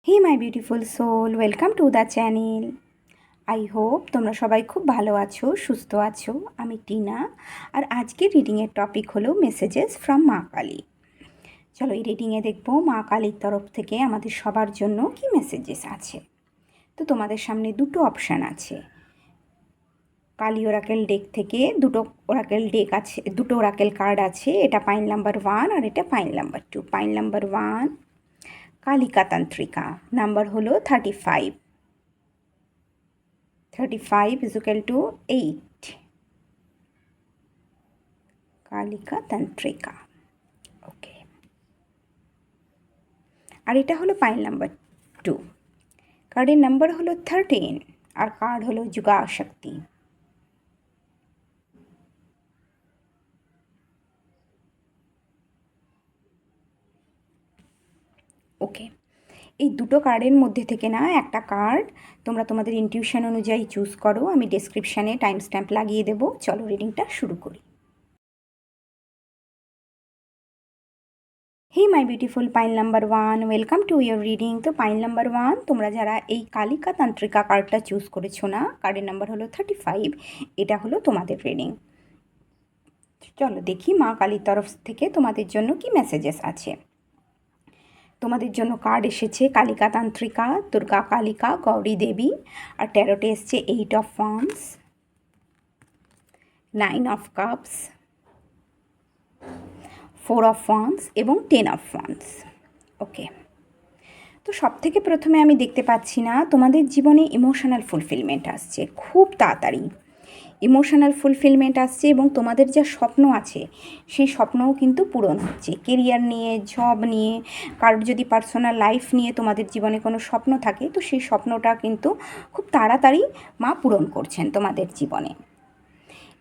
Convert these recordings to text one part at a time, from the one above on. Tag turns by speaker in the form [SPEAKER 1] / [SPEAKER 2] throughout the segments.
[SPEAKER 1] Hey my beautiful soul, welcome to the channel. I hope তোমরা সবাই খুব ভালো আছো, সুস্থ আছো। আমি টিনা, আর আজকের রিডিংয়ের টপিক হলো মেসেজেস ফ্রম মা কালী। চলো এই রিডিংয়ে দেখবো মা কালীর তরফ থেকে আমাদের সবার জন্য কি মেসেজেস আছে। তো তোমাদের সামনে দুটো অপশান আছে। কালী ওরাকেল ডেক থেকে দুটো ওরাকেল ডেক আছে, দুটো ওরাকেল কার্ড আছে। এটা পাইল নাম্বার 1 আর এটা pile number 2। Pile number 1 Kalika Tantrika, number হলো 35। 35 is equal to 8. কালিকা তান্ত্রিকা, ওকে। আর এটা হলো পাইল নাম্বার 2। কার্ডের নাম্বার হলো 13 আর কার্ড হলো যুগা শক্তি। ওকে, এই দুটো কার্ডের মধ্যে থেকে না একটা কার্ড তোমরা তোমাদের ইনটিউশন অনুযায়ী চুজ করো। আমি ডেসক্রিপশানে টাইম স্ট্যাম্প লাগিয়ে দেবো। চলো রিডিংটা শুরু করি। Hey my beautiful pile number 1, welcome to your reading. তো পাইল নাম্বার 1, তোমরা যারা এই কালিকা তান্ত্রিকা কার্ডটা চুজ করেছো না, কার্ডের নাম্বার হলো 35, এটা হলো তোমাদের রিডিং। চলো দেখি মা কালীর তরফ থেকে তোমাদের জন্য কি মেসেজেস আছে। তোমাদের জন্য কার্ড এসেছে কালিকা তান্ত্রিকা, দুর্গা কালিকা, গৌরী দেবী, আর ট্যারোটে এসছে 8 of wands, 9 of cups, 4 of wands এবং 10 অফ ওয়ান্ডস। ওকে, তো সব থেকে প্রথমে আমি দেখতে পাচ্ছি না তোমাদের জীবনে ইমোশনাল ফুলফিলমেন্ট আসছে খুব তাড়াতাড়ি। ইমোশনাল ফুলফিলমেন্ট আসছে এবং তোমাদের যা স্বপ্ন আছে সেই স্বপ্নও কিন্তু পূরণ হচ্ছে। কেরিয়ার নিয়ে, জব নিয়ে, কারোর যদি পার্সোনাল লাইফ নিয়ে তোমাদের জীবনে কোনো স্বপ্ন থাকে তো সেই স্বপ্নটা কিন্তু খুব তাড়াতাড়ি মা পূরণ করছেন তোমাদের জীবনে।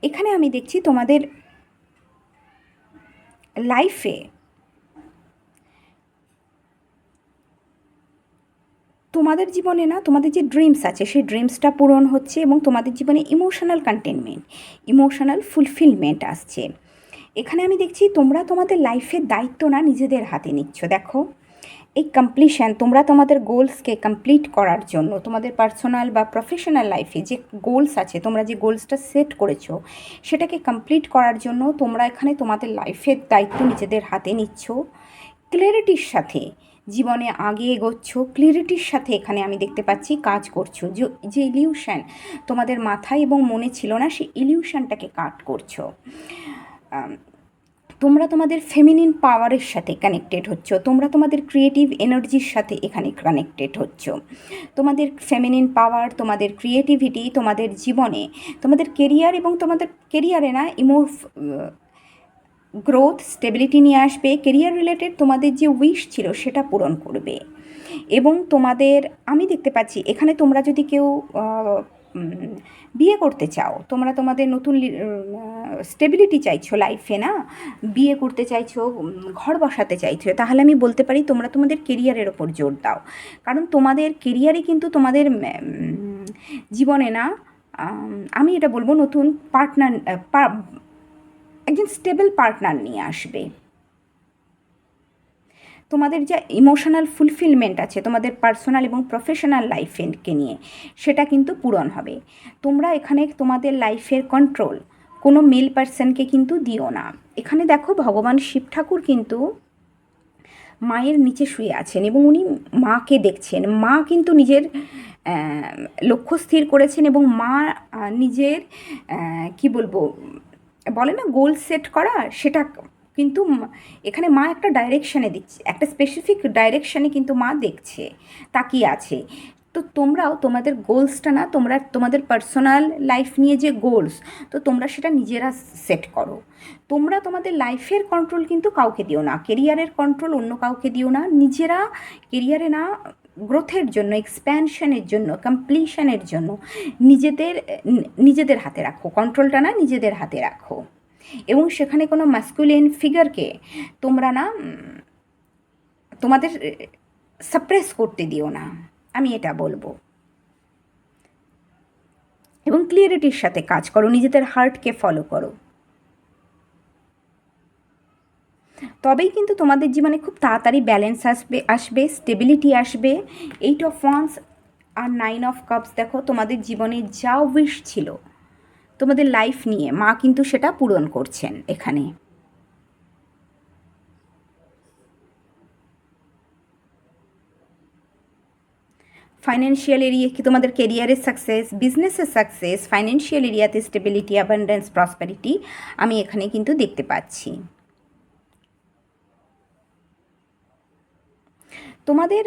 [SPEAKER 1] এখানে আমি দেখছি তোমাদের লাইফে তোমাদের জীবনে না তোমাদের যে ড্রিমস আছে সেই ড্রিমসটা পূরণ হচ্ছে এবং তোমাদের জীবনে ইমোশনাল কন্টেনমেন্ট, ইমোশনাল ফুলফিলমেন্ট আসছে। এখানে আমি দেখছি তোমরা তোমাদের লাইফের দায়িত্ব না নিজেদের হাতে নিচ্ছ। দেখো এই কমপ্লিশন, তোমরা তোমাদের গোলসকে কমপ্লিট করার জন্য, তোমাদের পার্সোনাল বা প্রফেশনাল লাইফে যে গোলস আছে, তোমরা যে গোলসটা সেট করেছো সেটাকে কমপ্লিট করার জন্য তোমরা এখানে তোমাদের লাইফের দায়িত্ব নিজেদের হাতে নিচ্ছ। ক্লিয়ারিটির সাথে জীবনে আগে এগোচ্ছ, ক্লিয়ারিটির সাথে এখানে আমি দেখতে পাচ্ছি কাজ করছো। যে ইলিউশন তোমাদের মাথায় এবং মনে ছিল না, সেই ইলিউশনটাকে কাট করছো। তোমরা তোমাদের ফেমিনিন পাওয়ারের সাথে কানেক্টেড হচ্ছ, তোমরা তোমাদের ক্রিয়েটিভ এনার্জির সাথে এখানে কানেক্টেড হচ্ছ। তোমাদের ফেমিনিন পাওয়ার, তোমাদের ক্রিয়েটিভিটি তোমাদের জীবনে, তোমাদের কেরিয়ার এবং তোমাদের কেরিয়ারে না গ্রোথ, স্টেবিলিটি নিয়ে আসবে। কেরিয়ার রিলেটেড তোমাদের যে উইশ ছিল সেটা পূরণ করবে। এবং তোমাদের আমি দেখতে পাচ্ছি এখানে তোমরা যদি কেউ বিয়ে করতে চাও, তোমরা তোমাদের নতুন স্টেবিলিটি চাইছো লাইফে না, বিয়ে করতে চাইছো, ঘর বসাতে চাইছো, তাহলে আমি বলতে পারি তোমরা তোমাদের কেরিয়ারের ওপর জোর দাও। কারণ তোমাদের কেরিয়ারে কিন্তু তোমাদের জীবনে না, আমি এটা বলবো নতুন পার্টনার, একজন স্টেবল পার্টনার নিয়ে আসবে। তোমাদের যা ইমোশনাল ফুলফিলমেন্ট আছে তোমাদের পার্সোনাল এবং প্রফেশনাল লাইফকে নিয়ে, সেটা কিন্তু পূরণ হবে। তোমরা এখানে তোমাদের লাইফের কন্ট্রোল কোনো মেল পার্সনকে কিন্তু দিও না। এখানে দেখো ভগবান শিব ঠাকুর কিন্তু মায়ের নিচে শুয়ে আছেন এবং উনি মাকে দেখছেন। মা কিন্তু নিজের লক্ষ্য স্থির করেছেন এবং মা নিজের কি বলবো, বলে না গোল সেট করা, সেটা কিন্তু এখানে মা একটা ডাইরেকশানে দিচ্ছে, একটা স্পেসিফিক ডাইরেকশানে কিন্তু মা দেখছে, তাকিয়ে আছে। তো তোমরাও তোমাদের গোলসটা না, তোমরা তোমাদের পার্সোনাল লাইফ নিয়ে যে গোলস, তো তোমরা সেটা নিজেরা সেট করো। তোমরা তোমাদের লাইফের কন্ট্রোল কিন্তু কাউকে দিও না, কেরিয়ারের কন্ট্রোল অন্য কাউকে দিও না। নিজেরা কেরিয়ারে না গ্রোথের জন্য, এক্সপ্যানশনের জন্য, কমপ্লিশনের জন্য নিজেদের হাতে রাখো, কন্ট্রোলটা না নিজেদের হাতে রাখো। এবং সেখানে কোনো মাস্কুলিন ফিগারকে তোমরা না তোমাদের সাপ্রেস করতে দিও না, আমি এটা বলবো। এবং ক্লিয়ারিটির সাথে কাজ করো, নিজেদের হার্টকে ফলো করো। তবেই কিন্তু তোমাদের জীবনে খুব তাড়াতাড়ি ব্যালেন্স আসবে স্টেবিলিটি আসবে। 8 of Wands R 9 of Cups, দেখো তোমাদের জীবনে যা উইশ ছিল তোমাদের লাইফ নিয়ে, মা কিন্তু সেটা পূরণ করছেন এখানে। ফাইন্যান্সিয়াল এরিয়া কি তোমাদের কেরিয়ারের সাকসেস, বিজনেসের সাকসেস, ফাইন্যান্সিয়াল এরিয়াতে স্টেবিলিটি, অ্যাবান্ডেন্স, প্রসপারিটি আমি এখানে কিন্তু দেখতে পাচ্ছি। তোমাদের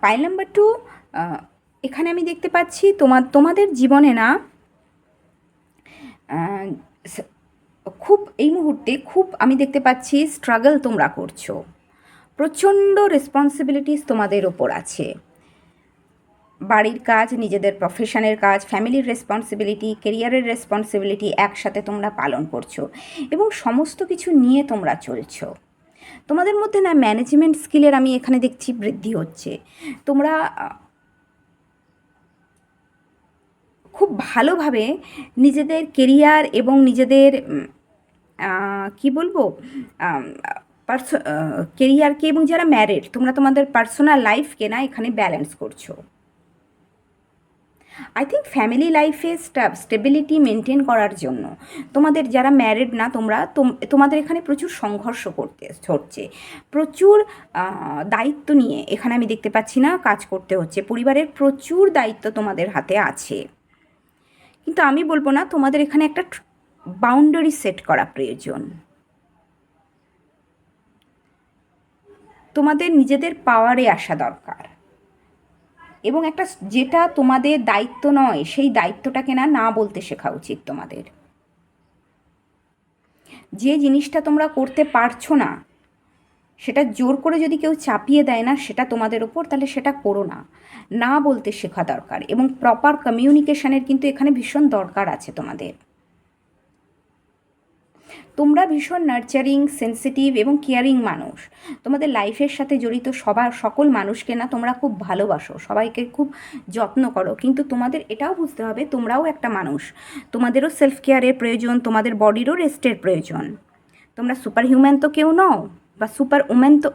[SPEAKER 1] পাইল নাম্বার 2, এখানে আমি দেখতে পাচ্ছি তোমাদের জীবনে না খুব এই মুহূর্তে খুব আমি দেখতে পাচ্ছি স্ট্রাগল তোমরা করছো, প্রচণ্ড রেসপন্সিবিলিটিস তোমাদের ওপর আছে। বাড়ির কাজ, নিজেদের প্রফেশনের কাজ, ফ্যামিলির রেসপন্সিবিলিটি, কেরিয়ারের রেসপন্সিবিলিটি একসাথে তোমরা পালন করছো এবং সমস্ত কিছু নিয়ে তোমরা চলছো। তোমাদের মধ্যে না ম্যানেজমেন্ট স্কিলের আমি এখানে দেখছি বৃদ্ধি হচ্ছে। তোমরা খুব ভালোভাবে নিজেদের কেরিয়ার এবং নিজেদের কি বলবো কেরিয়ারকে এবং যারা ম্যারিড তোমরা তোমাদের পার্সোনাল লাইফকে না এখানে ব্যালেন্স করছো। আই থিঙ্ক ফ্যামিলি লাইফে স্টেবিলিটি মেনটেন করার জন্য তোমাদের যারা ম্যারিড না তোমরা তোমাদের এখানে প্রচুর সংঘর্ষ করতে হচ্ছে, প্রচুর দায়িত্ব নিয়ে এখানে আমি দেখতে পাচ্ছি না কাজ করতে হচ্ছে। পরিবারের প্রচুর দায়িত্ব তোমাদের হাতে আছে, কিন্তু আমি বলবো না, তোমাদের এখানে একটা বাউন্ডারি সেট করা প্রয়োজন। তোমাদের নিজেদের পাওয়ারে আসা দরকার এবং একটা যেটা তোমাদের দায়িত্ব নয় সেই দায়িত্বটাকে না বলতে শেখা উচিত তোমাদের। যে জিনিসটা তোমরা করতে পারছো না সেটা জোর করে যদি কেউ চাপিয়ে দেয় না সেটা তোমাদের ওপর, তাহলে সেটা করো না, না বলতে শেখা দরকার। এবং প্রপার কমিউনিকেশনের কিন্তু এখানে ভীষণ দরকার আছে তোমাদের। তোমরা ভীষণ নার্চারিং, সেন্সিটিভ এবং কেয়ারিং মানুষ। তোমাদের লাইফের সাথে জড়িত সকল মানুষকে না তোমরা খুব ভালোবাসো, সবাইকে খুব যত্ন করো, কিন্তু তোমাদের এটাও বুঝতে হবে তোমরাও একটা মানুষ, তোমাদেরও সেলফ কেয়ারের প্রয়োজন, তোমাদের বডিরও রেস্টের প্রয়োজন। তোমরা সুপার হিউম্যান তো কেউ নও, বা সুপার উম্যান তো,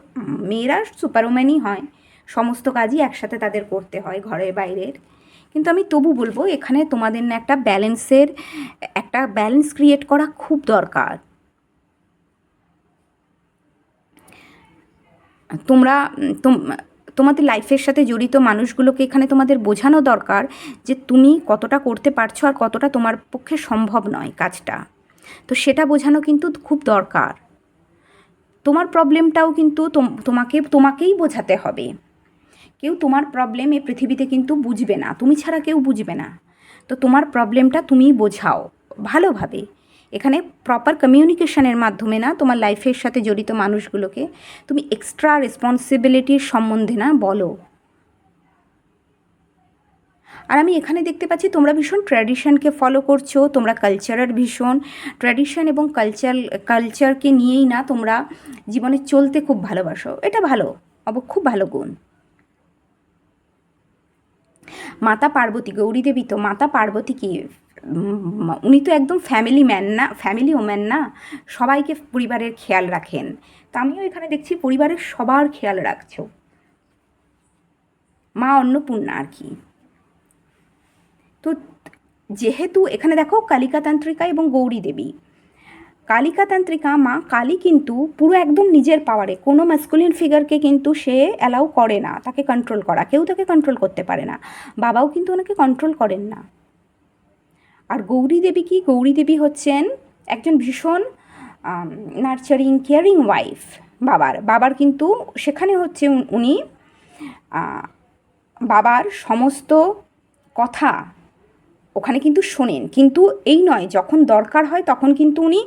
[SPEAKER 1] মেয়েরা সুপার উম্যানই হয়, সমস্ত কাজই একসাথে তাদের করতে হয় ঘরের বাইরের। কিন্তু আমি তবু বলবো এখানে তোমাদের না একটা ব্যালেন্স ক্রিয়েট করা খুব দরকার। তোমরা তোমাদের লাইফের সাথে জড়িত মানুষগুলোকে এখানে তোমাদের বোঝানো দরকার যে তুমি কতটা করতে পারছো আর কতটা তোমার পক্ষে সম্ভব নয় কাজটা। তো সেটা বোঝানো কিন্তু খুব দরকার। তোমার প্রবলেমটাও কিন্তু তোমাকেই বোঝাতে হবে। কেউ তোমার প্রবলেম এই পৃথিবীতে কিন্তু বুঝবে না, তুমি ছাড়া কেউ বুঝবে না। তো তোমার প্রবলেমটা তুমিই বোঝাও ভালোভাবে। এখানে প্রপার কমিউনিকেশনের মাধ্যমে না তোমার লাইফের সাথে জড়িত মানুষগুলোকে তুমি এক্সট্রা রেসপন্সিবিলিটির সম্বন্ধে না বলো। আর আমি এখানে দেখতে পাচ্ছি তোমরা ভীষণ ট্র্যাডিশনকে ফলো করছো, তোমরা কালচারের ভীষণ ট্র্যাডিশন এবং কালচারকে নিয়েই না তোমরা জীবনে চলতে খুব ভালোবাসো। এটা ভালো, খুব ভালো গুণ। মাতা পার্বতী, গৌরী দেবী তো মাতা পার্বতী কি উনি তো একদম ফ্যামিলি ওম্যান না, সবাইকে পরিবারের খেয়াল রাখেন। তো আমিও এখানে দেখছি পরিবারের সবার খেয়াল রাখছো, মা অন্নপূর্ণা আর কি। তো যেহেতু এখানে দেখো কালিকাতান্ত্রিকা এবং গৌরী দেবী, কালিকাতান্ত্রিকা মা কালী কিন্তু পুরো একদম নিজের পাওয়ারে, কোনো ম্যাসকুলিন ফিগারকে কিন্তু সে অ্যালাউ করে না তাকে কন্ট্রোল করা, কেউ তাকে কন্ট্রোল করতে পারে না, বাবাও কিন্তু ওনাকে কন্ট্রোল করেন না। আর গৌরী দেবী কি, গৌরী দেবী হচ্ছেন একজন ভীষণ নার্চারিং কেয়ারিং ওয়াইফ বাবার কিন্তু সেখানে হচ্ছে উনি বাবার সমস্ত কথা ওখানে কিন্তু শোনেন, কিন্তু এই নয় যখন দরকার হয় তখন কিন্তু উনি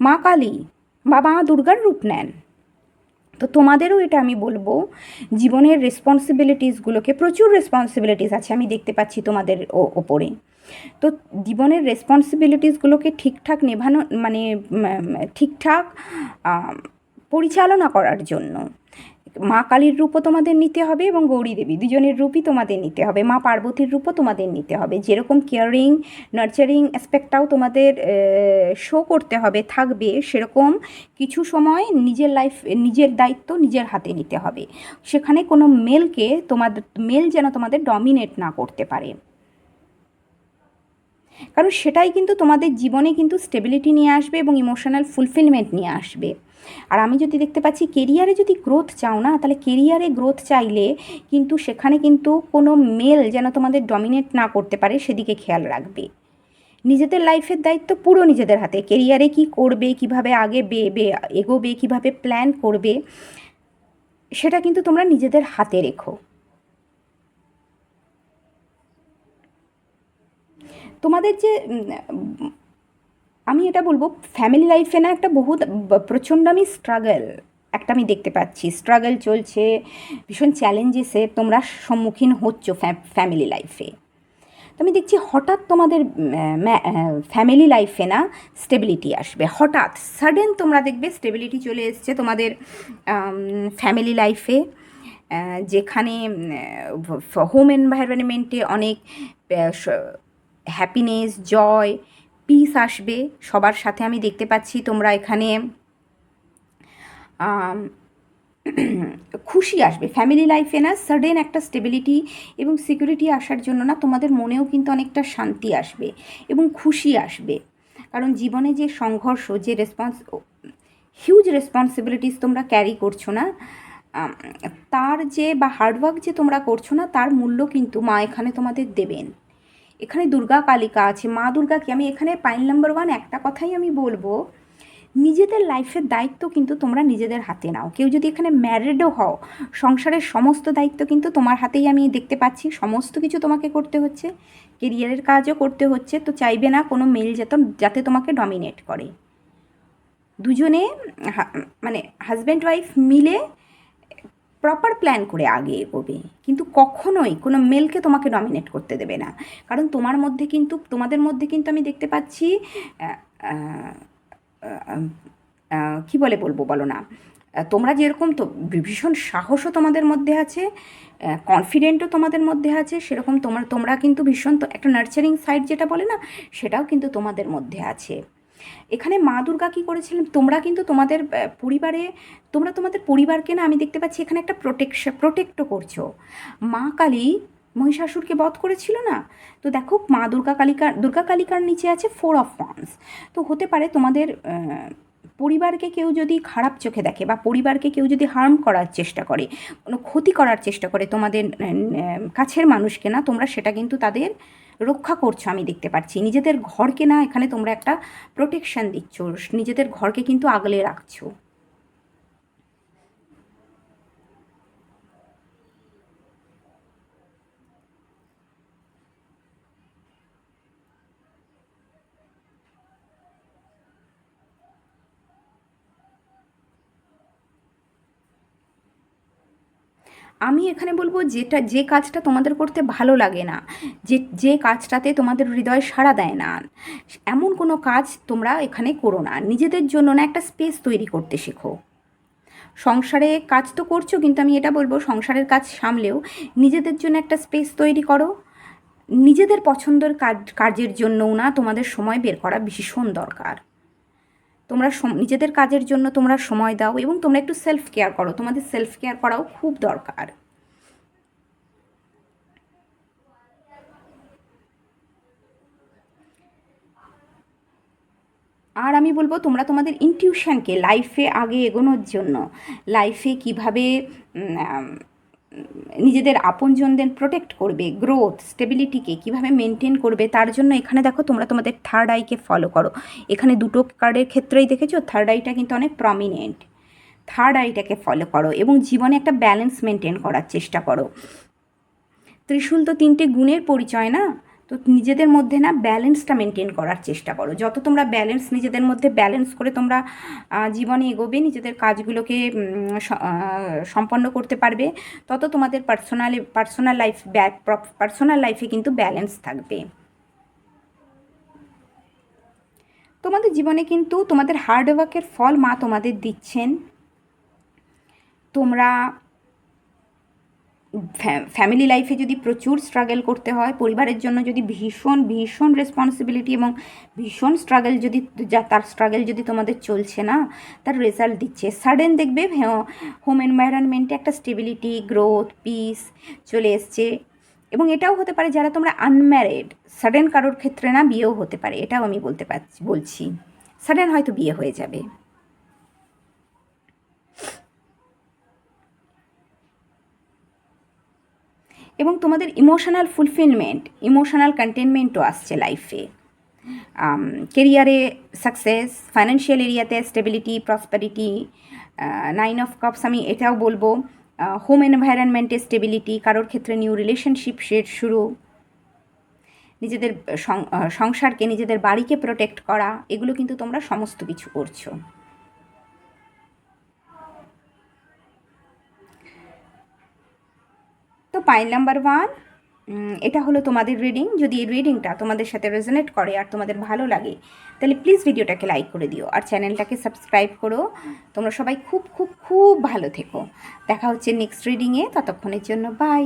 [SPEAKER 1] মা কালী বা মা দুর্গার রূপ নেন। তো তোমাদেরও এটা আমি বলবো জীবনের রেসপন্সিবিলিটিসগুলোকে, প্রচুর রেসপন্সিবিলিটিস আছে আমি দেখতে পাচ্ছি তোমাদের ওপরে। তো জীবনের রেসপন্সিবিলিটিসগুলোকে ঠিকঠাক ঠিকঠাক পরিচালনা করার জন্য মা কালীর রূপও তোমাদের নিতে হবে এবং গৌরী দেবী দুজনের রূপই তোমাদের নিতে হবে, মা পার্বতীর রূপও তোমাদের নিতে হবে। যেরকম কেয়ারিং নার্চারিং অ্যাসপেক্টটাও তোমাদের শো করতে হবে থাকবে, সেরকম কিছু সময় নিজের লাইফ নিজের দায়িত্ব নিজের হাতে নিতে হবে। সেখানে কোনো মেলকে মেল যেন তোমাদের ডমিনেট না করতে পারে, কারণ সেটাই কিন্তু তোমাদের জীবনে কিন্তু স্টেবিলিটি নিয়ে আসবে এবং ইমোশনাল ফুলফিলমেন্ট নিয়ে আসবে। আর আমি যদি দেখতে পাচ্ছি কেরিয়ারে যদি গ্রোথ চাও না, তাহলে কেরিয়ারে গ্রোথ চাইলে কিন্তু সেখানে কিন্তু কোনো মেল যেন তোমাদের ডমিনেট না করতে পারে সেদিকে খেয়াল রাখবে। নিজেদের লাইফের দায়িত্ব পুরো নিজেদের হাতে। কেরিয়ারে কি করবে, কিভাবে আগে এগোবে, কিভাবে প্ল্যান করবে, সেটা কিন্তু তোমরা নিজেদের হাতে রেখো। তোমাদের যে আমি এটা বলবো ফ্যামিলি লাইফে না একটা প্রচণ্ড আমি স্ট্রাগল একটা আমি দেখতে পাচ্ছি, স্ট্রাগল চলছে, ভীষণ চ্যালেঞ্জেসের তোমরা সম্মুখীন হচ্ছ ফ্যামিলি লাইফে। তো আমি দেখছি হঠাৎ তোমাদের ফ্যামিলি লাইফে না স্টেবিলিটি আসবে, হঠাৎ সাডেন তোমরা দেখবে স্টেবিলিটি চলে এসছে তোমাদের ফ্যামিলি লাইফে, যেখানে হোম এনভায়রনমেন্টে অনেক হ্যাপিনেস, জয়, পিস আসবে সবার সাথে। আমি দেখতে পাচ্ছি তোমরা এখানে খুশি আসবে ফ্যামিলি লাইফে না, সাডেন একটা স্টেবিলিটি এবং সিকিউরিটি আসার জন্য না তোমাদের মনেও কিন্তু অনেকটা শান্তি আসবে এবং খুশি আসবে। কারণ জীবনে যে সংঘর্ষ, যে হিউজ রেসপন্সিবিলিটিস তোমরা ক্যারি করছো না, তার যে বা হার্ডওয়ার্ক যে তোমরা করছো না, তার মূল্য কিন্তু মা এখানে তোমাদের দেবেন। এখানে দুর্গা কালিকা আছে, মা দুর্গাকে আমি এখানে পয়েন্ট নাম্বার 1 একটা কথাই আমি বলবো, নিজেদের লাইফের দায়িত্ব কিন্তু তোমরা নিজেদের হাতে নাও। কেউ যদি এখানে ম্যারিডও হও, সংসারের সমস্ত দায়িত্ব কিন্তু তোমার হাতেই আমি দেখতে পাচ্ছি, সমস্ত কিছু তোমাকে করতে হচ্ছে, কেরিয়ারের কাজও করতে হচ্ছে। তো চাইবে না কোনো মেল যাতে তোমাকে ডমিনেট করে। দুজনে মানে হাজব্যান্ড ওয়াইফ মিলে প্রপার প্ল্যান করে আগে এগোবে, কিন্তু কখনোই কোনো মেলকে তোমাকে ডমিনেট করতে দেবে না। কারণ তোমাদের মধ্যে কিন্তু আমি দেখতে পাচ্ছি কী বলবো বলো না, তোমরা যেরকম তো ভীষণ সাহসও তোমাদের মধ্যে আছে, কনফিডেন্টও তোমাদের মধ্যে আছে, সেরকম তোমরা কিন্তু ভীষণ তো একটা নার্চারিং সাইড যেটা বলে না, সেটাও কিন্তু তোমাদের মধ্যে আছে। এখানে মা দুর্গা কী করেছিলেন, তোমরা কিন্তু তোমাদের তোমাদের পরিবারকে না আমি দেখতে পাচ্ছি এখানে একটা প্রোটেক্টও করছো। মা কালী মহিষাসুরকে বধ করেছিল না, তো দেখো মা দুর্গা কালিকার নিচে আছে 4 অফ ওয়ান্স। তো হতে পারে তোমাদের পরিবারকে কেউ যদি খারাপ চোখে দেখে বা পরিবারকে কেউ যদি হার্ম করার চেষ্টা করে, কোনো ক্ষতি করার চেষ্টা করে তোমাদের কাছের মানুষকে না, তোমরা সেটা কিন্তু তাদের রক্ষা করছো আমি দেখতে পাচ্ছি। নিজেদের ঘরকে না এখানে তোমরা একটা প্রোটেকশন দিচ্ছ, নিজেদের ঘরকে কিন্তু আগলে রাখছো। আমি এখানে বলবো যে কাজটা তোমাদের করতে ভালো লাগে না, যে কাজটাতে তোমাদের হৃদয় সাড়া দেয় না, এমন কোনো কাজ তোমরা এখানে করো না। নিজেদের জন্য না একটা স্পেস তৈরি করতে শেখো। সংসারে কাজ তো করছো, কিন্তু আমি এটা বলবো সংসারের কাজ সামলেও নিজেদের জন্য একটা স্পেস তৈরি করো। নিজেদের পছন্দের কাজের জন্যও না তোমাদের সময় বের করা ভীষণ দরকার। তোমরা নিজেদের কাজের জন্য তোমরা সময় দাও এবং তোমরা একটু সেলফ কেয়ার করো, তোমাদের সেলফ কেয়ার করাও খুব দরকার। আর আমি বলবো তোমরা তোমাদের ইনটিউশনকে লাইফে আগে এগোনোর জন্য, লাইফে কিভাবে নিজেদের আপনজনদের প্রোটেক্ট করবে, গ্রোথ স্টেবিলিটিকে কীভাবে মেনটেন করবে, তার জন্য এখানে দেখো তোমরা তোমাদের থার্ড আইকে ফলো করো। এখানে দুটো কার্ডের ক্ষেত্রেই দেখেছো থার্ড আইটা কিন্তু অনেক প্রমিনেন্ট। থার্ড আইটাকে ফলো করো এবং জীবনে একটা ব্যালেন্স মেনটেন করার চেষ্টা করো। ত্রিশূল তো 3টে গুণের পরিচয় না, তো নিজেদের মধ্যে না ব্যালেন্সটা মেনটেন করার চেষ্টা করো। যত তোমরা নিজেদের মধ্যে ব্যালেন্স করে তোমরা জীবনে এগোবে, নিজেদের কাজগুলোকে সম্পন্ন করতে পারবে, তত তোমাদের পার্সোনাল লাইফে কিন্তু ব্যালেন্স থাকবে। তোমাদের জীবনে কিন্তু তোমাদের হার্ডওয়ার্কের ফল মা তোমাদের দিচ্ছেন। তোমরা ফ্যামিলি লাইফে যদি প্রচুর স্ট্রাগল করতে হয়, পরিবারের জন্য যদি ভীষণ ভীষণ রেসপন্সিবিলিটি এবং ভীষণ স্ট্রাগল যদি তার স্ট্রাগল যদি তোমাদের চলছে না, তার রেজাল্ট দিচ্ছে সাডেন। দেখবে হোম এনভায়রনমেন্টে একটা স্টেবিলিটি, গ্রোথ, পিস চলে এসছে। এবং এটাও হতে পারে যারা তোমরা আনম্যারিড, সাডেন কারোর ক্ষেত্রে না বিয়েও হতে পারে, এটাও আমি বলছি সাডেন হয়তো বিয়ে হয়ে যাবে। এবং তোমাদের ইমোশনাল ফুলফিলমেন্ট, ইমোশনাল কন্টেনমেন্টও আসছে লাইফে। কেরিয়ারে সাকসেস, ফাইন্যান্সিয়াল এরিয়াতে স্টেবিলিটি, প্রসপারিটি। 9 অফ কাপস আমি এটাও বলবো। হোম এনভায়রনমেন্টে স্টেবিলিটি, কারোর ক্ষেত্রে নিউ রিলেশনশিপ শুরু, নিজেদের সংসারকে, নিজেদের বাড়িকে প্রোটেক্ট করা, এগুলো কিন্তু তোমরা সমস্ত কিছু করছো। তো পাইল নাম্বার 1, এটা হলো তোমাদের রিডিং। যদি এই রিডিংটা তোমাদের সাথে রেজোনেট করে আর তোমাদের ভালো লাগে, তাহলে প্লিজ ভিডিওটাকে লাইক করে দিও আর চ্যানেলটাকে সাবস্ক্রাইব করো। তোমরা সবাই খুব খুব খুব ভালো থেকো। দেখা হচ্ছে নেক্সট রিডিংয়ে, ততক্ষণের জন্য bye.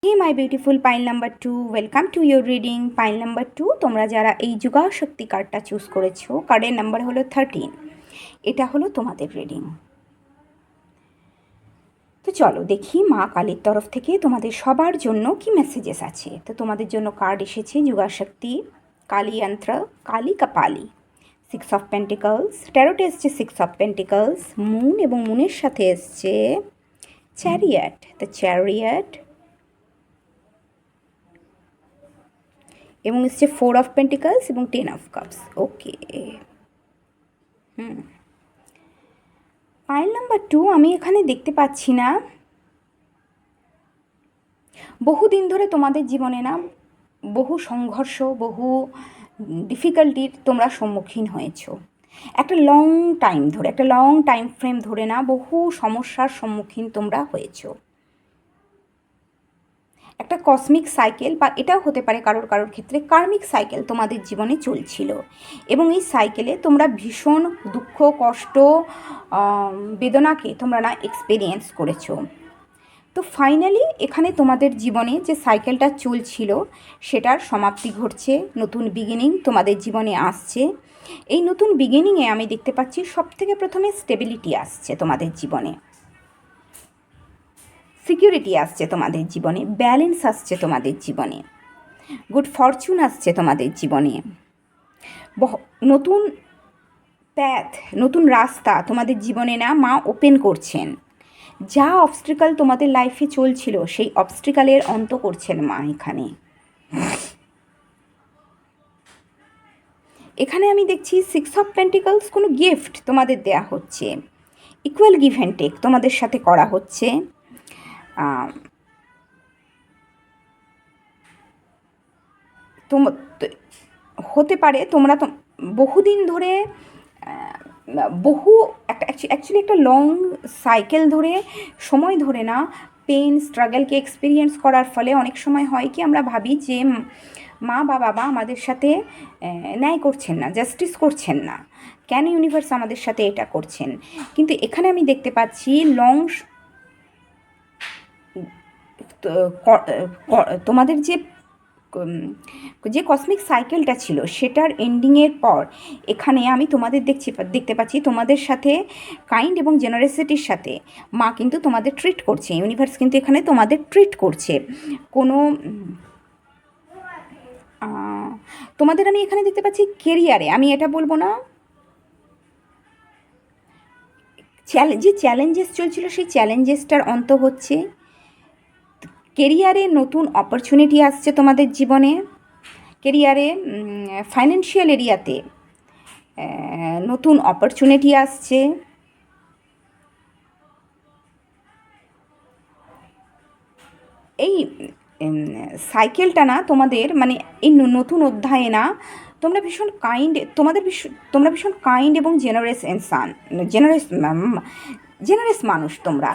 [SPEAKER 1] Hey my beautiful pile number 2, welcome to your reading. Pile number 2, তোমরা যারা এই যুগাশক্তি কার্ডটা চুজ করেছো, কার্ডের নাম্বার হলো 13। এটা হলো তোমাদের রিডিং। তো চলো দেখি মা কালীর তরফ থেকে তোমাদের সবার জন্য কি মেসেজেস আছে। তো তোমাদের জন্য কার্ড এসেছে যুগাশক্তি, কালী যন্ত্র, কালী কপালি, 6 অফ পেন্টিকলস। ট্যারোটে এসছে 6 অফ পেন্টিকলস, মুন, এবং মুনের সাথে এসছে চ্যারিয়ট, দ্য চ্যারিয়ট, এবং এসছে 4 অফ পেন্টিকলস এবং 10 of cups. Okay, pile number 2 আমি এখানে দেখতে পাচ্ছি না। বহুদিন ধরে তোমাদের জীবনে না বহু সংঘর্ষ, বহু ডিফিকাল্টির তোমরা সম্মুখীন হয়েছো। একটা লং টাইম ফ্রেম ধরে না বহু সমস্যার সম্মুখীন তোমরা হয়েছো। একটা কসমিক সাইকেল, বা এটাও হতে পারে কারোর ক্ষেত্রে কার্মিক সাইকেল তোমাদের জীবনে চলছিল। এবং এই সাইকেলে তোমরা ভীষণ দুঃখ, কষ্ট, বেদনাকে তোমরা না এক্সপিরিয়েন্স করেছো। তো ফাইনালি এখানে তোমাদের জীবনে যে সাইকেলটা চলছিল সেটার সমাপ্তি ঘটছে, নতুন বিগিনিং তোমাদের জীবনে আসছে। এই নতুন বিগিনিংয়ে আমি দেখতে পাচ্ছি সবথেকে প্রথমে স্টেবিলিটি আসছে তোমাদের জীবনে, সিকিউরিটি আসছে তোমাদের জীবনে, ব্যালেন্স আসছে তোমাদের জীবনে, গুড ফরচুন আসছে তোমাদের জীবনে, নতুন প্যাথ, নতুন রাস্তা তোমাদের জীবনে না মা ওপেন করছেন। যা অবস্ট্রিকাল তোমাদের লাইফে চলছিল সেই অবস্ট্রিকালের অন্ত করছেন মা এখানে। এখানে আমি দেখছি 6 অফ পেন্টিকলস, কোনো গিফট তোমাদের দেয়া হচ্ছে, ইকুয়াল গিভ অ্যান্ড টেক তোমাদের সাথে করা হচ্ছে। হতে পারে তোমরা তো বহুদিন ধরে অ্যাকচুয়ালি একটা লং সাইকেল ধরে, সময় ধরে না পেন, স্ট্রাগলকে এক্সপিরিয়েন্স করার ফলে অনেক সময় হয় কি আমরা ভাবি যে মা বা বাবা আমাদের সাথে ন্যায় করছেন না, জাস্টিস করছেন না, কেন ইউনিভার্স আমাদের সাথে এটা করছেন। কিন্তু এখানে আমি দেখতে পাচ্ছি তোমাদের যে কসমিক সাইকেলটা ছিল সেটার এন্ডিংয়ের পর এখানে আমি তোমাদের দেখতে পাচ্ছি তোমাদের সাথে কাইন্ড এবং জেনারেসিটির সাথে মা কিন্তু তোমাদের ট্রিট করছে, ইউনিভার্স কিন্তু এখানে তোমাদের ট্রিট করছে। কোনো তোমাদের আমি এখানে দেখতে পাচ্ছি কেরিয়ারে, আমি এটা বলবো না, যে চ্যালেঞ্জেস চলছিল সেই চ্যালেঞ্জেসটার অন্ত হচ্ছে, কেরিয়ারে নতুন অপরচুনিটি আসছে তোমাদের জীবনে, কেরিয়ারে ফাইন্যান্সিয়াল এরিয়াতে নতুন অপরচুনিটি আসছে। এই সাইকেলটা না তোমাদের মানে এই নতুন অধ্যায়ে না তোমরা ভীষণ কাইন্ড, তোমরা ভীষণ কাইন্ড এবং জেনারেস মানুষ। তোমরা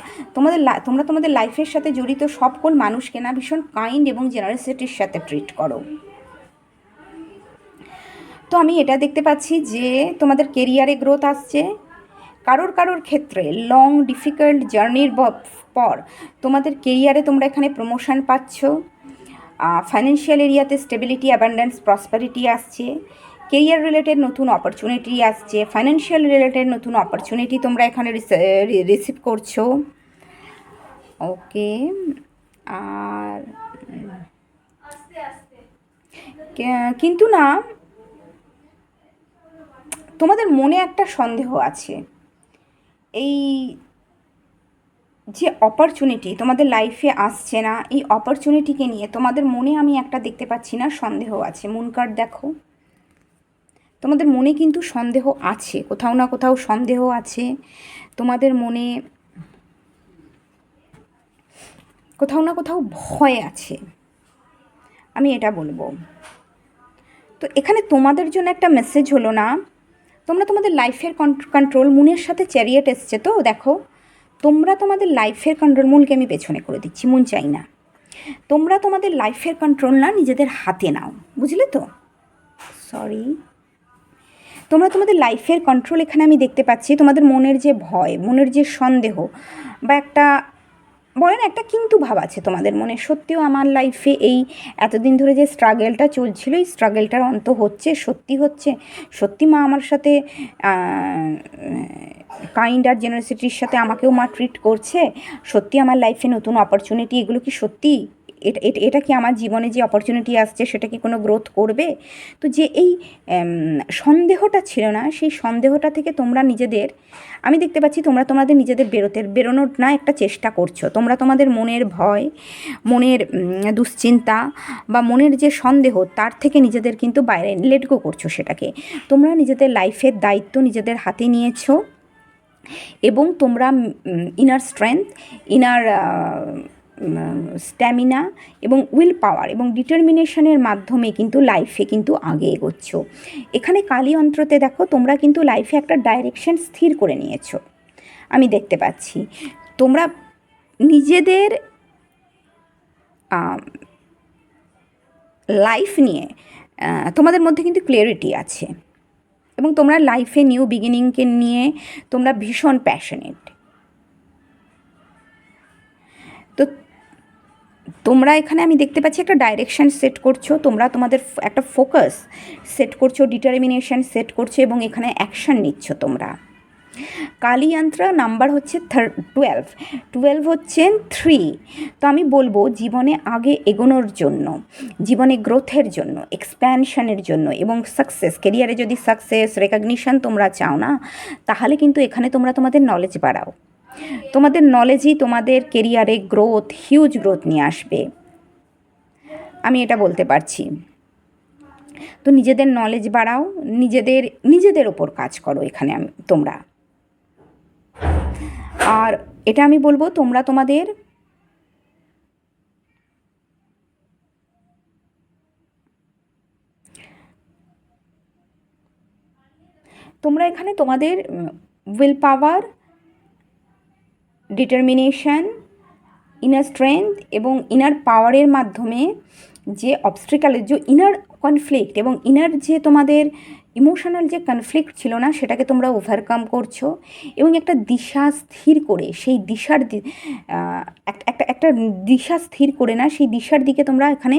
[SPEAKER 1] তোমাদের লাইফের সাথে জড়িত সকল মানুষকে না ভীষণ কাইন্ড এবং জেনারেসিটির সাথে ট্রিট করো। তো আমি এটা দেখতে পাচ্ছি যে তোমাদের কেরিয়ারে গ্রোথ আসছে, কারোর কারোর ক্ষেত্রে লং ডিফিকাল্ট জার্নির পর তোমাদের কেরিয়ারে তোমরা এখানে প্রমোশন পাচ্ছ, ফাইন্যান্সিয়াল এরিয়াতে স্টেবিলিটি, অ্যাবান্ডেন্স, প্রসপারিটি আসছে, কেরিয়ার রিলেটেড নতুন অপরচুনিটি আসছে, ফাইন্যান্সিয়াল রিলেটেড নতুন অপরচুনিটি তোমরা এখানে রিসিভ করছো। ওকে, আর কিন্তু না, তোমাদের মনে একটা সন্দেহ আছে। এই যে অপরচুনিটি তোমাদের লাইফে আসছে না, এই অপরচুনিটিকে নিয়ে তোমাদের মনে আমি একটা দেখতে পাচ্ছি না, সন্দেহ আছে। মুন কার্ড দেখো, তোমাদের মনে কিন্তু সন্দেহ আছে, কোথাও না কোথাও সন্দেহ আছে তোমাদের মনে, কোথাও না কোথাও ভয় আছে, আমি এটা বলবো। তো এখানে তোমাদের জন্য একটা মেসেজ হলো না, তোমরা তোমাদের লাইফের কন্ট্রোল, মুনের সাথে চ্যারিয়েট এসছে, তো দেখো তোমরা তোমাদের লাইফের কন্ট্রোল, মুনকে আমি পেছনে করে দিচ্ছি, মুন চাই না, তোমরা তোমাদের লাইফের কন্ট্রোল না নিজেদের হাতে নাও, বুঝলে তো? সরি, তোমরা তোমাদের লাইফের কন্ট্রোল এখানে আমি দেখতে পাচ্ছি। তোমাদের মনের যে ভয়, মনের যে সন্দেহ বা একটা বলেন একটা কিন্তু ভাব আছে তোমাদের মনে, সত্যিও আমার লাইফে এই এতদিন ধরে যে স্ট্রাগেলটা চলছিল, এই স্ট্রাগেলটার অন্ত হচ্ছে, সত্যি হচ্ছে, সত্যি মা আমার সাথে কাইন্ড আর জেনারসিটির সাথে আমাকেও মা ট্রিট করছে, সত্যি আমার লাইফে নতুন অপরচুনিটি, এগুলো কি সত্যি, এটা কি আমার জীবনে যে অপরচুনিটি আসছে সেটা কি কোনো গ্রোথ করবে? তো যে এই সন্দেহটা ছিল না, সেই সন্দেহটা থেকে তোমরা নিজেদের, আমি দেখতে পাচ্ছি তোমরা তোমাদের নিজেদের বেরোনোর না একটা চেষ্টা করছো, তোমরা তোমাদের মনের ভয়, মনের দুশ্চিন্তা বা মনের যে সন্দেহ, তার থেকে নিজেদের কিন্তু বাইরে লেট গো করছো, সেটাকে তোমরা নিজেদের লাইফের দায়িত্ব নিজেদের হাতে নিয়েছো এবং তোমরা ইনার স্ট্রেংথ, ইনার স্ট্যামিনা এবং উইল পাওয়ার এবং ডিটারমিনেশনের মাধ্যমে কিন্তু লাইফে কিন্তু আগে এগোচ্ছ। এখানে কালী অন্ত্রতে দেখো তোমরা কিন্তু লাইফে একটা ডাইরেকশন স্থির করে নিয়েছো, আমি দেখতে পাচ্ছি তোমরা নিজেদের লাইফ নিয়ে তোমাদের মধ্যে কিন্তু ক্লিয়ারিটি আছে এবং তোমরা লাইফে নিউ বিগিনিংকে নিয়ে তোমরা ভীষণ প্যাশনেট। তো তোমরা এখানে আমি দেখতে পাচ্ছি একটা ডাইরেকশান সেট করছো, তোমরা তোমাদের একটা ফোকাস সেট করছো, ডিটারমিনেশন সেট করছো এবং এখানে অ্যাকশান নিচ্ছ তোমরা। কালীযন্ত্র নাম্বার হচ্ছে 12, 12 হচ্ছে 3। তো আমি বলবো জীবনে আগে এগোনোর জন্য, জীবনে গ্রোথের জন্য, এক্সপ্যানশনের জন্য এবং সাকসেস, কেরিয়ারে যদি সাকসেস রেকগনিশন তোমরা চাও না, তাহলে কিন্তু এখানে তোমরা তোমাদের নলেজ বাড়াও, তোমাদের নলেজই তোমাদের কেরিয়ারে গ্রোথ, হিউজ গ্রোথ নিয়ে আসবে, আমি এটা বলতে পারছি। তো নিজেদের নলেজ বাড়াও, নিজেদের ওপর কাজ করো এখানে তোমরা। আর এটা আমি বলবো তোমরা তোমাদের এখানে তোমাদের will power, determination, inner strength এবং ইনার পাওয়ারের মাধ্যমে যে অবস্ট্রিকালের যে ইনার কনফ্লিক্ট এবং ইনার যে তোমাদের ইমোশনাল যে কনফ্লিক্ট ছিল না, সেটাকে তোমরা ওভারকাম করছো এবং একটা দিশা স্থির করে, সেই দিশার একটা দিশা স্থির করে না, সেই দিশার দিকে তোমরা এখানে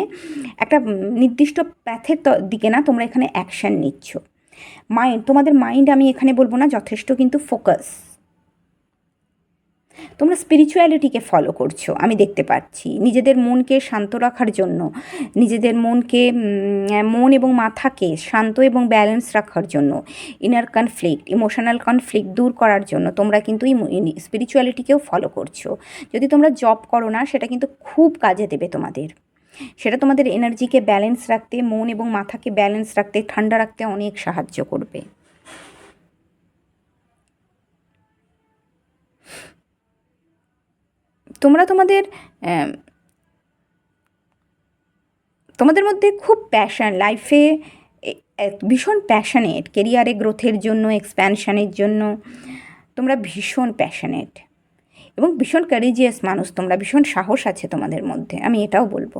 [SPEAKER 1] একটা নির্দিষ্ট প্যাথের দিকে না, তোমরা এখানে অ্যাকশান নিচ্ছ। তোমাদের মাইন্ড আমি এখানে বলবো না যথেষ্ট কিন্তু ফোকাস, তোমরা স্পিরিচুয়ালিটিকে ফলো করছো, আমি দেখতে পাচ্ছি নিজেদের মনকে শান্ত রাখার জন্য, নিজেদের মন এবং মাথাকে শান্ত এবং ব্যালেন্স রাখার জন্য, ইনার কনফ্লিক্ট, ইমোশনাল কনফ্লিক্ট দূর করার জন্য তোমরা কিন্তু স্পিরিচুয়ালিটিকেও ফলো করছো। যদি তোমরা জব করো না, সেটা কিন্তু খুব কাজে দেবে তোমাদের, সেটা তোমাদের এনার্জিকে ব্যালেন্স রাখতে, মন এবং মাথাকে ব্যালেন্স রাখতে, ঠান্ডা রাখতে অনেক সাহায্য করবে। তোমরা তোমাদের মধ্যে খুব প্যাশন, লাইফে ভীষণ প্যাশনেট, কেরিয়ারে গ্রোথের জন্য, এক্সপ্যানশনের জন্য তোমরা ভীষণ প্যাশনেট এবং ভীষণ কারেজিয়াস মানুষ, তোমরা ভীষণ সাহস আছে তোমাদের মধ্যে, আমি এটাও বলবো।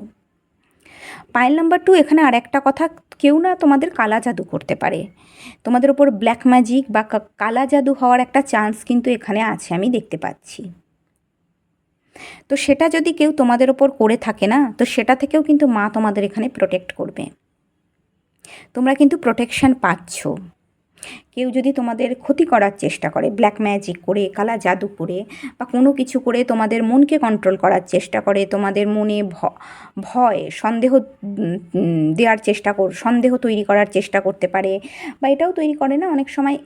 [SPEAKER 1] পাইল নাম্বার 2, এখানে আর একটা কথা, কেউ না তোমাদের কালা জাদু করতে পারে, তোমাদের ওপর ব্ল্যাক ম্যাজিক বা কালা জাদু হওয়ার একটা চান্স কিন্তু এখানে আছে, আমি দেখতে পাচ্ছি। তো সেটা যদি কেউ তোমাদের ওপর করে থাকে না, তো সেটা থেকেও কিন্তু মা তোমাদের এখানে প্রোটেক্ট করবে, তোমরা কিন্তু প্রোটেকশান পাচ্ছ। কেউ যদি তোমাদের ক্ষতি করার চেষ্টা করে, ব্ল্যাক ম্যাজিক করে, কালা জাদু করে বা কোনো কিছু করে তোমাদের মনকে কন্ট্রোল করার চেষ্টা করে, তোমাদের মনে ভয় সন্দেহ দেওয়ার সন্দেহ তৈরি করার চেষ্টা করতে পারে, বা এটাও তৈরি করে না অনেক সময়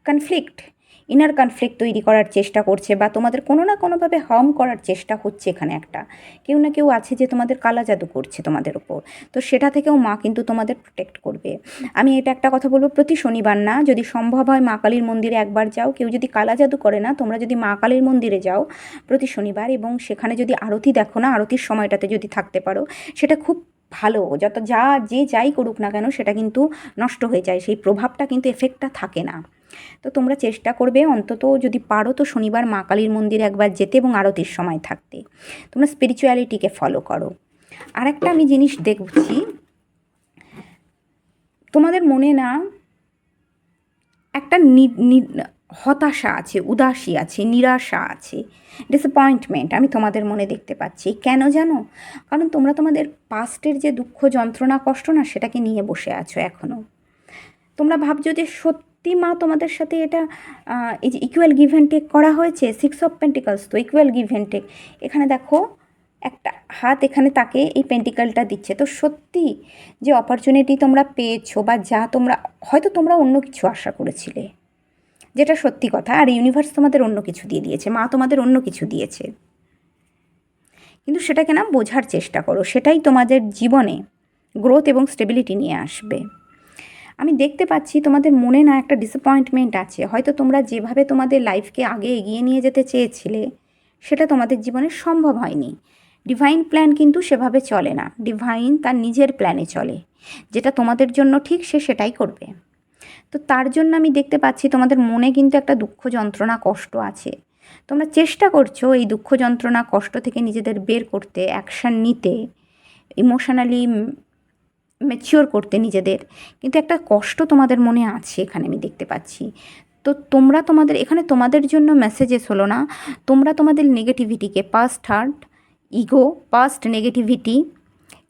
[SPEAKER 1] কনফ্লিক্ট, ইনার কনফ্লিক্ট তৈরি করার চেষ্টা করছে, বা তোমাদের কোনো না কোনোভাবে হার্ম করার চেষ্টা হচ্ছে। এখানে একটা কেউ না কেউ আছে যে তোমাদের কালা জাদু করছে তোমাদের ওপর, তো সেটা থেকেও মা কিন্তু তোমাদের প্রোটেক্ট করবে। আমি এটা একটা কথা বলবো, প্রতি শনিবার না, যদি সম্ভব হয় মা কালীর মন্দিরে একবার যাও। কেউ যদি কালা জাদু করে না, তোমরা যদি মা কালীর মন্দিরে যাও প্রতি শনিবার, এবং সেখানে যদি আরতি দেখো না, আরতির সময়টাতে যদি থাকতে পারো, সেটা খুব ভালো। যে যাই করুক না কেন, সেটা কিন্তু নষ্ট হয়ে যায়, সেই প্রভাবটা কিন্তু এফেক্টটা থাকে না। তো তোমরা চেষ্টা করবে অন্তত যদি পারো তো শনিবার মা কালীর মন্দিরে একবার যেতে এবং আরতির সময় থাকতে। তোমরা স্পিরিচুয়ালিটিকে ফলো করো। আর একটা আমি জিনিস দেখছি, তোমাদের মনে না একটা হতাশা আছে, উদাসী আছে, নিরাশা আছে, ডিসঅ্যাপয়েন্টমেন্ট আমি তোমাদের মনে দেখতে পাচ্ছি। কেন জানো? কারণ তোমরা তোমাদের পাস্টের যে দুঃখ, যন্ত্রণা, কষ্ট না, সেটাকে নিয়ে বসে আছো এখনও। তোমরা ভাবছো যে সত্যি মা তোমাদের সাথে এটা এই যে ইকুয়াল গিভ অ্যান্ড টেক করা হয়েছে, 6 অফ পেন্টিকলস তো ইকুয়াল গিভ অ্যান্ড টেক। এখানে দেখো একটা হাত এখানে তাকে এই পেন্টিকলটা দিচ্ছে, তো সত্যি যে অপরচুনিটি তোমরা পেয়েছো, বা যা তোমরা হয়তো তোমরা অন্য কিছু আশা করেছিলে, যেটা সত্যি কথা, আর ইউনিভার্স তোমাদের অন্য কিছু দিয়ে দিয়েছে, মা তোমাদের অন্য কিছু দিয়েছে, কিন্তু সেটাকে না বোঝার চেষ্টা করো, সেটাই তোমাদের জীবনে গ্রোথ এবং স্টেবিলিটি নিয়ে আসবে। আমি দেখতে পাচ্ছি তোমাদের মনে না একটা ডিসঅ্যাপয়েন্টমেন্ট আছে, হয়তো তোমরা যেভাবে তোমাদের লাইফকে আগে এগিয়ে নিয়ে যেতে চেয়েছিলে সেটা তোমাদের জীবনে সম্ভব হয়নি। ডিভাইন প্ল্যান কিন্তু সেভাবে চলে না, ডিভাইন তার নিজের প্ল্যানে চলে, যেটা তোমাদের জন্য ঠিক সে সেটাই করবে। তো তার জন্য আমি দেখতে পাচ্ছি তোমাদের মনে কিন্তু একটা দুঃখ, যন্ত্রণা, কষ্ট আছে। তোমরা চেষ্টা করছো এই দুঃখ, যন্ত্রণা, কষ্ট থেকে নিজেদের বের করতে, অ্যাকশান নিতে, ইমোশনালি ম্যাচিওর করতে নিজেদের, কিন্তু একটা কষ্ট তোমাদের মনে আছে এখানে আমি দেখতে পাচ্ছি। তো তোমরা তোমাদের এখানে তোমাদের জন্য মেসেজেস হলো না, তোমরা তোমাদের নেগেটিভিটিকে, past hurt, ego, past negativity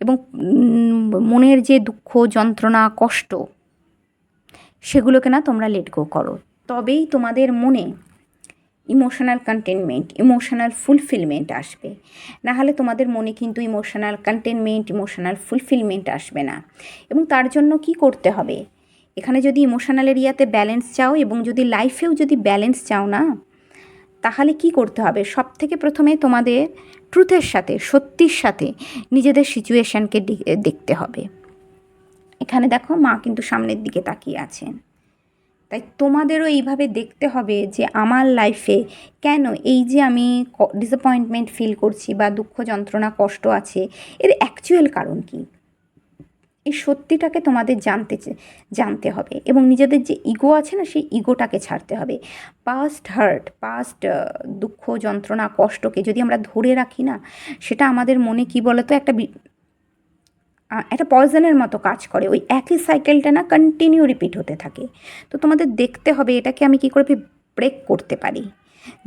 [SPEAKER 1] এবং মনের যে দুঃখ, যন্ত্রণা, কষ্ট, সেগুলোকে না তোমরা লেট গো করো, তবেই তোমাদের মনে ইমোশনাল কন্টেনমেন্ট, ইমোশনাল ফুলফিলমেন্ট আসবে। না হলে তোমাদের মনে কিন্তু ইমোশনাল কন্টেনমেন্ট, ইমোশনাল ফুলফিলমেন্ট আসবে না। এবং তার জন্য কি করতে হবে? এখানে যদি ইমোশনাল এরিয়াতে ব্যালেন্স চাও এবং যদি লাইফেও যদি ব্যালেন্স চাও না, তাহলে কি করতে হবে? সব থেকে প্রথমে তোমাদের ট্রুথের সাথে, সত্যির সাথে নিজেদের সিচুয়েশানকে দেখতে হবে। এখানে দেখো মা কিন্তু সামনের দিকে তাকিয়ে আছেন, তাই তোমাদেরও এইভাবে দেখতে হবে যে আমার লাইফে কেন এই যে আমি ডিসঅ্যাপয়েন্টমেন্ট ফিল করছি বা দুঃখ, যন্ত্রণা, কষ্ট আছে, এর অ্যাকচুয়াল কারণ কি। এই সত্যিটাকে তোমাদের জানতে হবে এবং নিজেদের যে ইগো আছে না, সেই ইগোটাকে ছাড়তে হবে। পাস্ট হার্ট, পাস্ট দুঃখ, যন্ত্রণা, কষ্টকে যদি আমরা ধরে রাখি না, সেটা আমাদের মনে কি বলতো একটা পয়জনের মতো কাজ করে, ওই একই সাইকেলটা না কন্টিনিউ রিপিট হতে থাকে। তো তোমাদের দেখতে হবে এটাকে আমি কী করে ব্রেক করতে পারি,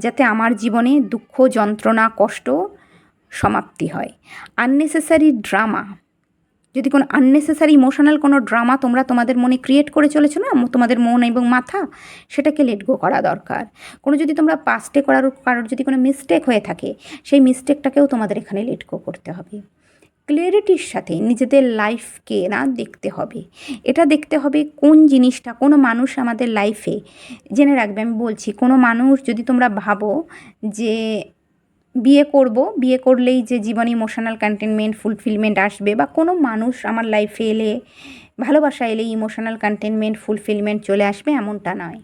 [SPEAKER 1] যাতে আমার জীবনে দুঃখ, যন্ত্রণা, কষ্ট সমাপ্তি হয়। আননেসেসারি ড্রামা, যদি কোনো আননেসেসারি ইমোশনাল কোনো ড্রামা তোমরা তোমাদের মনে ক্রিয়েট করে চলেছো না, তোমাদের মন এবং মাথা, সেটাকে লেট গো করা দরকার। কোনো যদি তোমরা পাস্টে কারোর যদি কোনো মিস্টেক হয়ে থাকে, সেই মিস্টেকটাকেও তোমাদের এখানে লেট গো করতে হবে। ক্লিয়ারিটির সাথে নিজেদের লাইফকে না দেখতে হবে, এটা দেখতে হবে কোন জিনিসটা, কোনো মানুষ আমাদের লাইফে, জেনে রাখবে আমি বলছি, কোনো মানুষ যদি তোমরা ভাবো যে বিয়ে করলেই যে জীবনে ইমোশনাল কন্টেনমেন্ট, ফুলফিলমেন্ট আসবে, বা কোনো মানুষ আমার লাইফে এলে, ভালোবাসা এলে ইমোশনাল কন্টেনমেন্ট, ফুলফিলমেন্ট চলে আসবে, এমনটা নয়।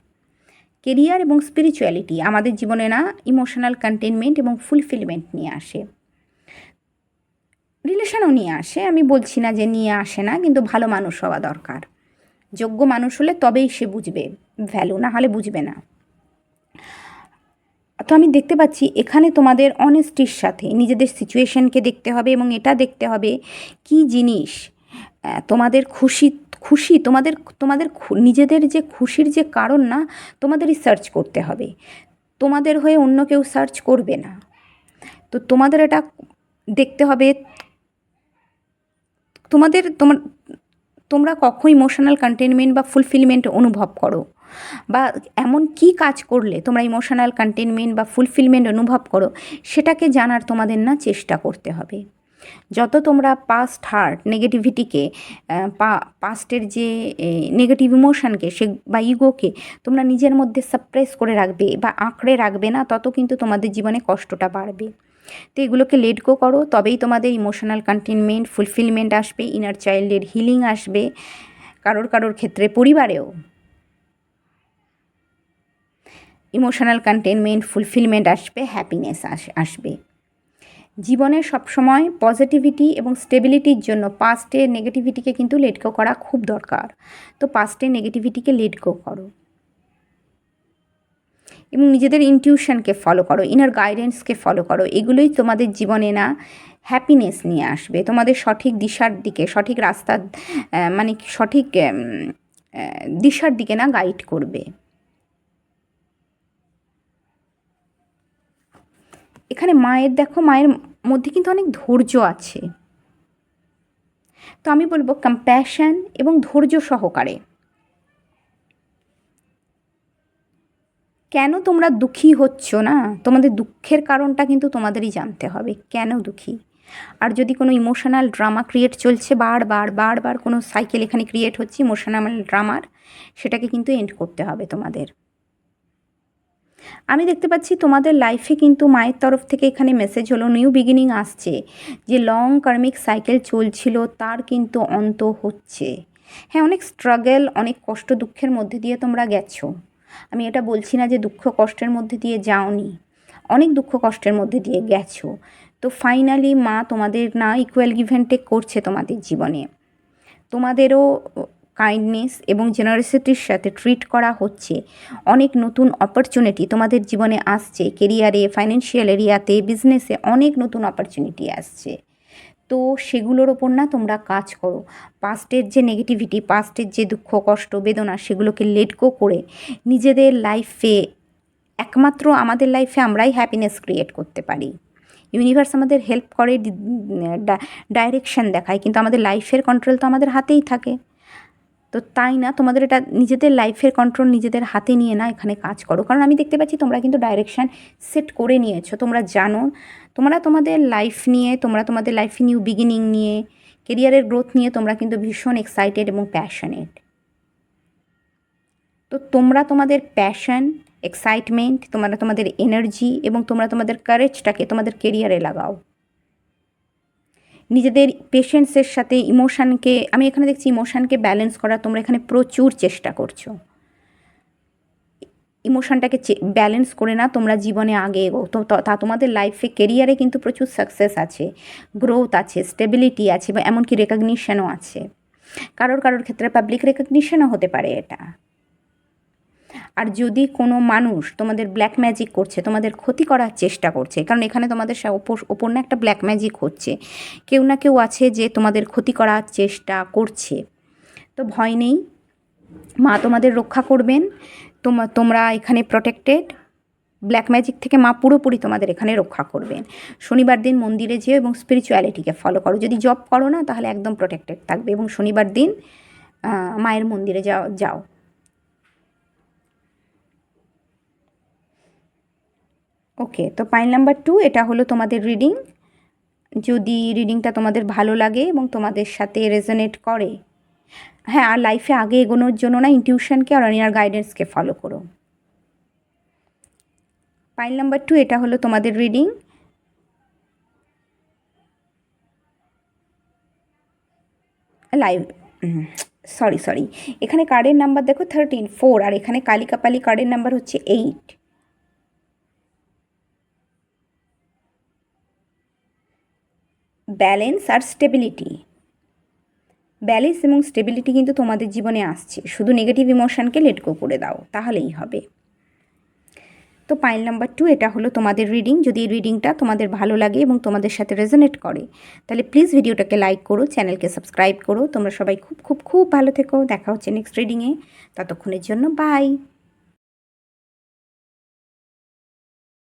[SPEAKER 1] কেরিয়ার এবং স্পিরিচুয়ালিটি আমাদের জীবনে না ইমোশনাল কন্টেনমেন্ট এবং ফুলফিলমেন্ট নিয়ে আসে, রিলেশনও নিয়ে আসে, আমি বলছি না যে নিয়ে আসে না, কিন্তু ভালো মানুষ হওয়া দরকার। যোগ্য মানুষ হলে তবেই সে বুঝবে ভ্যালু, না হলে বুঝবে না। তো আমি দেখতে পাচ্ছি এখানে তোমাদের অনেস্টির সাথে নিজেদের সিচুয়েশনকে দেখতে হবে এবং এটা দেখতে হবে কি জিনিস তোমাদের খুশি খুশি তোমাদের তোমাদের নিজেদের যে খুশির যে কারণ না, তোমাদেরই সার্চ করতে হবে। তোমাদের হয়ে অন্য কেউ সার্চ করবে না। তো তোমাদের এটা দেখতে হবে তোমার তোমরা কখন ইমোশনাল কন্টেনমেন্ট বা ফুলফিলমেন্ট অনুভব করো, বা এমন কি কাজ করলে তোমরা ইমোশনাল কন্টেনমেন্ট বা ফুলফিলমেন্ট অনুভব করো, সেটাকে জানার তোমাদের না চেষ্টা করতে হবে। যত তোমরা পাস্ট হার্ট নেগেটিভিটিকে পাস্টের যে নেগেটিভ ইমোশনকে সে বা ইগোকে তোমরা নিজের মধ্যে সাপ্রেস করে রাখবে বা আঁকড়ে রাখবে না, তত কিন্তু তোমাদের জীবনে কষ্টটা বাড়বে। তো এগুলোকে লেট গো করো, তবেই তোমাদের ইমোশনাল কন্টেনমেন্ট ফুলফিলমেন্ট আসবে, ইনার চাইল্ডের হিলিং আসবে, কারোর ক্ষেত্রে পরিবারেও ইমোশনাল কন্টেনমেন্ট ফুলফিলমেন্ট আসবে, হ্যাপিনেস আসবে। জীবনে সবসময় পজিটিভিটি এবং স্টেবিলিটির জন্য পাস্টের নেগেটিভিটিকে কিন্তু লেট গো করা খুব দরকার। তো পাস্টের নেগেটিভিটিকে লেট গো করো এবং নিজেদের ইনটিউশনকে ফলো করো, ইনার গাইডেন্সকে ফলো করো। এগুলোই তোমাদের জীবনে না হ্যাপিনেস নিয়ে আসবে, তোমাদের সঠিক দিশার দিকে, সঠিক রাস্তার মানে সঠিক দিশার দিকে না গাইড করবে। এখানে মায়ের দেখো, মায়ের মধ্যে কিন্তু অনেক ধৈর্য আছে। তো আমি বলবো কম্প্যাশন এবং ধৈর্য সহকারে। কেন তোমরা দুঃখী হচ্ছ না, তোমাদের দুঃখের কারণটা কিন্তু তোমাদেরই জানতে হবে, কেন দুঃখী। আর যদি কোনো ইমোশনাল ড্রামা ক্রিয়েট চলছে, বারবার কোনো সাইকেল এখানে ক্রিয়েট হচ্ছে ইমোশনাল ড্রামার, সেটাকে কিন্তু এন্ড করতে হবে তোমাদের। আমি দেখতে পাচ্ছি তোমাদের লাইফে কিন্তু মায়ের তরফ থেকে এখানে মেসেজ হলো নিউ বিগিনিং আসছে, যে লং কার্মিক সাইকেল চলছিল তার কিন্তু অন্ত হচ্ছে। হ্যাঁ, অনেক স্ট্রাগল, অনেক কষ্ট দুঃখের মধ্যে দিয়ে তোমরা গেছো। আমি এটা বলছি না যে দুঃখ কষ্টের মধ্যে দিয়ে যাওনি, অনেক দুঃখ কষ্টের মধ্যে দিয়ে গেছো। তো ফাইনালি মা তোমাদের না ইকুয়াল গিভ অ্যান্ড টেক করছে তোমাদের জীবনে। তোমাদেরও কাইন্ডনেস এবং জেনারসিটির সাথে ট্রিট করা হচ্ছে। অনেক নতুন অপরচুনিটি তোমাদের জীবনে আসছে, কেরিয়ারে, ফাইন্যান্সিয়াল এরিয়াতে, বিজনেসে অনেক নতুন অপরচুনিটি আসছে। তো সেগুলোর ওপর না তোমরা কাজ করো। পাস্টের যে নেগেটিভিটি, পাস্টের যে দুঃখ কষ্ট বেদনা, সেগুলোকে লেট গো করে নিজেদের লাইফে, একমাত্র আমাদের লাইফে আমরাই হ্যাপিনেস ক্রিয়েট করতে পারি। ইউনিভার্স আমাদের হেল্প করে, ডাইরেকশন দেখায়, কিন্তু আমাদের লাইফের কন্ট্রোল তো আমাদের হাতেই থাকে। তো তাই না, তোমাদের এটা নিজেদের লাইফের কন্ট্রোল নিজেদের হাতে নিয়ে না এখানে কাজ করো। কারণ আমি দেখতে পাচ্ছি তোমরা কিন্তু ডাইরেকশান সেট করে নিয়েছো, তোমরা জানো তোমরা তোমাদের লাইফ নিয়ে, তোমরা তোমাদের লাইফে নিউ বিগিনিং নিয়ে, কেরিয়ারের গ্রোথ নিয়ে তোমরা কিন্তু ভীষণ এক্সাইটেড এবং প্যাশনেট। তো তোমরা তোমাদের প্যাশন, এক্সাইটমেন্ট, তোমরা তোমাদের এনার্জি এবং তোমরা তোমাদের কারেজটাকে তোমাদের কেরিয়ারে লাগাও। নিজেদের পেশেন্সের সাথে ইমোশানকে, আমি এখানে দেখছি ইমোশানকে ব্যালেন্স করা তোমরা এখানে প্রচুর চেষ্টা করছো। ইমোশনটাকে ব্যালেন্স করে না তোমরা জীবনে আগে এগো, তো তা তোমাদের লাইফে কেরিয়ারে কিন্তু প্রচুর সাকসেস আছে, গ্রোথ আছে, স্টেবিলিটি আছে, বা এমনকি রেকগনিশনও আছে। কারোর ক্ষেত্রে পাবলিক রেকগনিশনও হতে পারে এটা। আর যদি কোনো মানুষ তোমাদের ব্ল্যাক ম্যাজিক করছে, তোমাদের ক্ষতি করার চেষ্টা করছে, কারণ এখানে তোমাদের ওপর না একটা ব্ল্যাক ম্যাজিক হচ্ছে, কেউ না কেউ আছে যে তোমাদের ক্ষতি করার চেষ্টা করছে। তো ভয় নেই, মা তোমাদের রক্ষা করবেন। তোমরা এখানে প্রোটেক্টেড, ব্ল্যাক ম্যাজিক থেকে মা পুরোপুরি তোমাদের এখানে রক্ষা করবেন। শনিবার দিন মন্দিরে যেও এবং স্পিরিচুয়ালিটিকে ফলো করো। যদি জব করো না তাহলে একদম প্রোটেক্টেড থাকবে, এবং শনিবার দিন মায়ের মন্দিরে যাও। ওকে, তো পাইল নাম্বার 2 এটা হলো তোমাদের রিডিং। যদি রিডিংটা তোমাদের ভালো লাগে এবং তোমাদের সাথে রেজোনেট করে, হ্যাঁ, আর লাইফে আগে এগোনোর জন্য না ইনটিউশনকে আর ইনার গাইডেন্সকে ফলো করো। পাইল নাম্বার 2 এটা হলো তোমাদের রিডিং। লাইভ সরি, এখানে কার্ডের নাম্বার দেখো 13, 4, আর এখানে কালিকাপালি কার্ডের নাম্বার হচ্ছে 8। ব্যালেন্স আর স্টেবিলিটি, ব্যালেন্স এবং স্টেবিলিটি কিন্তু তোমাদের জীবনে আসছে। শুধু নেগেটিভ ইমোশনকে লেট গো করে দাও, তাহলেই হবে। তো পাইল নাম্বার 2 এটা হলো তোমাদের রিডিং। যদি এই রিডিংটা তোমাদের ভালো লাগে এবং তোমাদের সাথে রেজোনেট করে তাহলে প্লিজ ভিডিওটাকে লাইক করো, চ্যানেলকে সাবস্ক্রাইব করো। তোমরা সবাই খুব খুব খুব ভালো থেকো। দেখা হচ্ছে নেক্সট রিডিংয়ে। ততক্ষণের জন্য বাই।